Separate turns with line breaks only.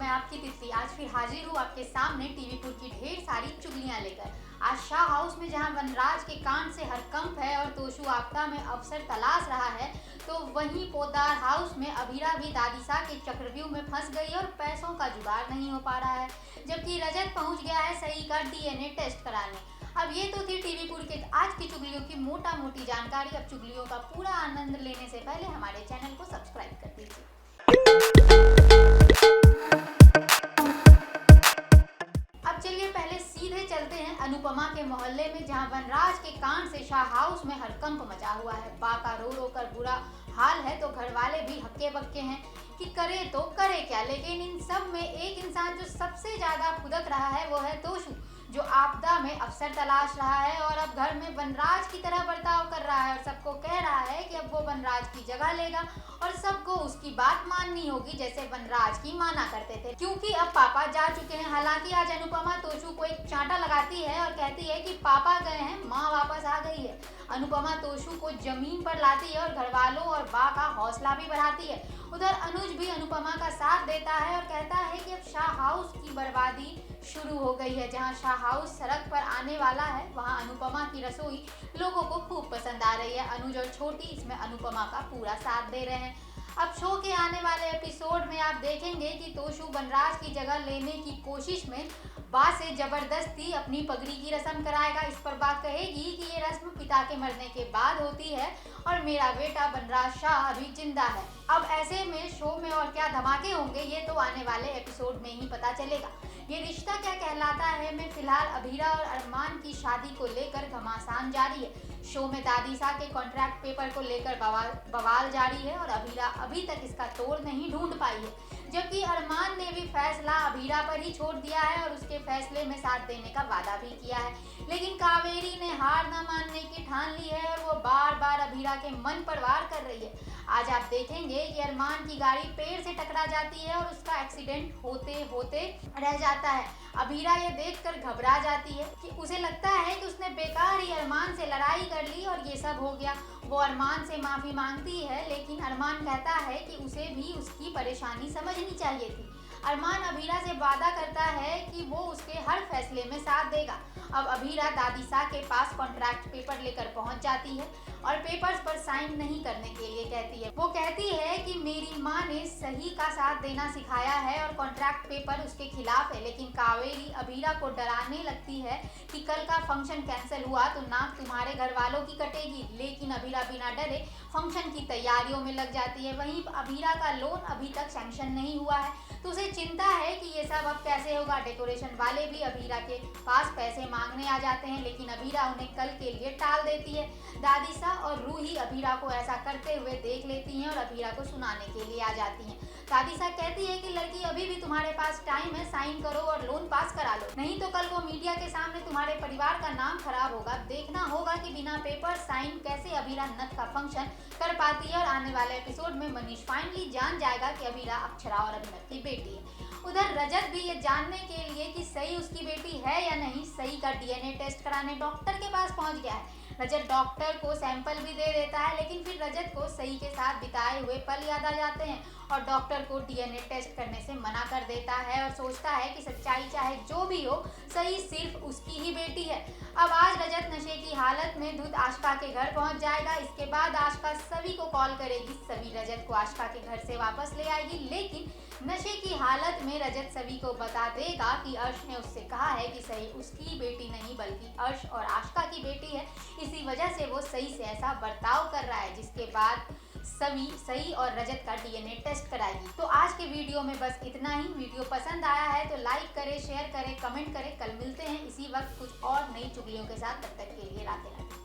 मैं आपकी तितली आज फिर हाजिर हूँ आपके सामने टीवीपुर की ढेर सारी चुगलियां लेकर। आज शाह हाउस में जहां वनराज के कांड से हरकंप है और तोशु आपदा में अवसर तलाश रहा है, तो वहीं पोद्दार हाउस में अभीरा भी दादीसा के चक्रव्यूह में फंस गई और पैसों का जुगाड़ नहीं हो पा रहा है, जबकि रजत पहुंच गया है सही का डीएनए टेस्ट कराने। अब ये तो थी टीवीपुर के आज की चुगलियों की मोटा मोटी जानकारी। अब चुगलियों का पूरा आनंद लेने से पहले हमारे चैनल को सब्सक्राइब कर दीजिए। अब चलिए पहले सीधे चलते हैं अनुपमा के मोहल्ले में, जहां वनराज के कांड से शाह हाउस में हड़कंप मचा हुआ है। बाका रो रो कर बुरा हाल है तो घर वाले भी हक्के बक्के हैं कि करे तो करे क्या। लेकिन इन सब में एक इंसान जो सबसे ज्यादा फुदक रहा है वो है तोशु, जो आपदा में अवसर तलाश रहा है और अब घर में वनराज की तरह बर्ताव कर रहा है और सबको कह रहा है कि अब वो वनराज की जगह लेगा और सबको उसकी बात माननी होगी जैसे वनराज की माना करते थे, क्योंकि अब पापा जा चुके हैं। हालांकि आज अनुपमा तोशु को एक चांटा लगाती है और कहती है कि पापा गए हैं, माँ वापस आ गई है। अनुपमा तोशु को जमीन पर लाती है और घर वालों और बा का हौसला भी बढ़ाती है। उधर अनुज भी अनुपमा का साथ देता है और कहता है कि अब शाह हाउस की बर्बादी शुरू हो गई है। जहां शाह हाउस सड़क पर आने वाला है, वहां अनुपमा की रसोई लोगों को खूब पसंद आ रही है। अनुज और छोटी इसमें अनुपमा का पूरा साथ दे रहे हैं। अब शो के आने वाले एपिसोड में आप देखेंगे कि तोशु वनराज की जगह लेने की कोशिश में बा से जबरदस्ती अपनी पगड़ी की रस्म कराएगा। इस पर बा कहेगी कि ये रस्म पिता के मरने के बाद होती है और मेरा बेटा वनराज शाह अभी जिंदा है। अब ऐसे में शो में और क्या धमाके होंगे ये तो आने वाले एपिसोड में ही पता चलेगा। ये रिश्ता क्या कहलाता है में फिलहाल अभीरा और अरमान की शादी को लेकर घमासान जारी है। शो में दादीसा के कॉन्ट्रैक्ट पेपर को लेकर बवाल जारी है और अभीरा अभी तक इसका तोड़ नहीं ढूंढ पाई है, जबकि अरमान ने भी फैसला अभीरा पर ही छोड़ दिया है और उसके फैसले में साथ देने का वादा भी किया है। लेकिन कावेरी ने हार न मानने की ठान ली है और वो बार बार अभीरा के मन पर वार कर रही है। आज आप देखेंगे कि अरमान की गाड़ी पेड़ से टकरा जाती है और उसका एक्सीडेंट होते होते रह जाता है। अभीरा ये देखकर घबरा जाती है कि उसे लगता है कि उसने बेकार ही अरमान से लड़ाई कर ली और ये सब हो गया। वो अरमान से माफी मांगती है, लेकिन अरमान कहता है कि उसे भी उसकी परेशानी समझनी चाहिए थी। अरमान अभीरा से वादा करता है कि वो उसके हर फैसले में साथ देगा। अब अभीरा दादीसा के पास कॉन्ट्रैक्ट पेपर लेकर पहुंच जाती है और पेपर्स पर साइन नहीं करने के लिए कहती है। वो कहती है कि मेरी माँ ने सही का साथ देना सिखाया है और कॉन्ट्रैक्ट पेपर उसके खिलाफ है। लेकिन कावेरी अभीरा को डराने लगती है कि कल का फंक्शन कैंसिल हुआ तो नाक तुम्हारे घर वालों की कटेगी। लेकिन अभीरा बिना डरे फंक्शन की तैयारियों में लग जाती है। वहीं अभीरा का लोन अभी तक सैंक्शन नहीं हुआ है तो उसे चिंता है कि ये सब अब कैसे होगा। डेकोरेशन वाले भी अभीरा के पास पैसे मांगने आ जाते हैं, लेकिन अभीरा उन्हें कल के लिए टाल देती है। दादीसा और रूही अभीरा को ऐसा करते हुए देख लेती हैं और अभीरा को सुनाने के लिए आ जाती हैं। दादीसा कहती है कि लड़की अभी भी तुम्हारे पास टाइम है, साइन करो और लोन पास करा लो, नहीं तो कल को मीडिया के सामने तुम्हारे परिवार का नाम खराब होगा। देखना होगा कि बिना पेपर साइन कैसे अभीरा नथ का फंक्शन कर पाती है। और आने वाले एपिसोड में मनीष फाइनली जान जाएगा कि अभीरा अक्षरा और अभिनव की बेटी है। उधर रजत भी ये जानने के लिए कि सही उसकी बेटी है या नहीं, सही का डीएनए टेस्ट कराने डॉक्टर के पास पहुंच गया है। रजत डॉक्टर को सैंपल भी दे देता है, लेकिन फिर रजत को सही के साथ बिताए हुए पल याद आ जाते हैं और डॉक्टर को डीएनए टेस्ट करने से मना कर देता है और सोचता है कि सच्चाई चाहे जो भी हो, सही सिर्फ उसकी ही बेटी है। अब आज रजत नशे की हालत में धुत आशका के घर पहुंच जाएगा। इसके बाद आशका सभी को कॉल करेगी, सभी रजत को आशका के घर से वापस ले आएगी। लेकिन नशे की हालत में रजत सभी को बता देगा कि अर्श ने उससे कहा है कि सही उसकी बेटी नहीं बल्कि अर्श और आशका की बेटी है। इसी वजह से वो सही से ऐसा बर्ताव कर रहा है, जिसके बाद सही और रजत का डीएनए टेस्ट कराएगी। तो आज के वीडियो में बस इतना ही। वीडियो पसंद आया है तो लाइक करें, शेयर करें, कमेंट करें। कल मिलते हैं इसी वक्त कुछ और नई चुगलियों के साथ। तब तक के लिए राधे राधे।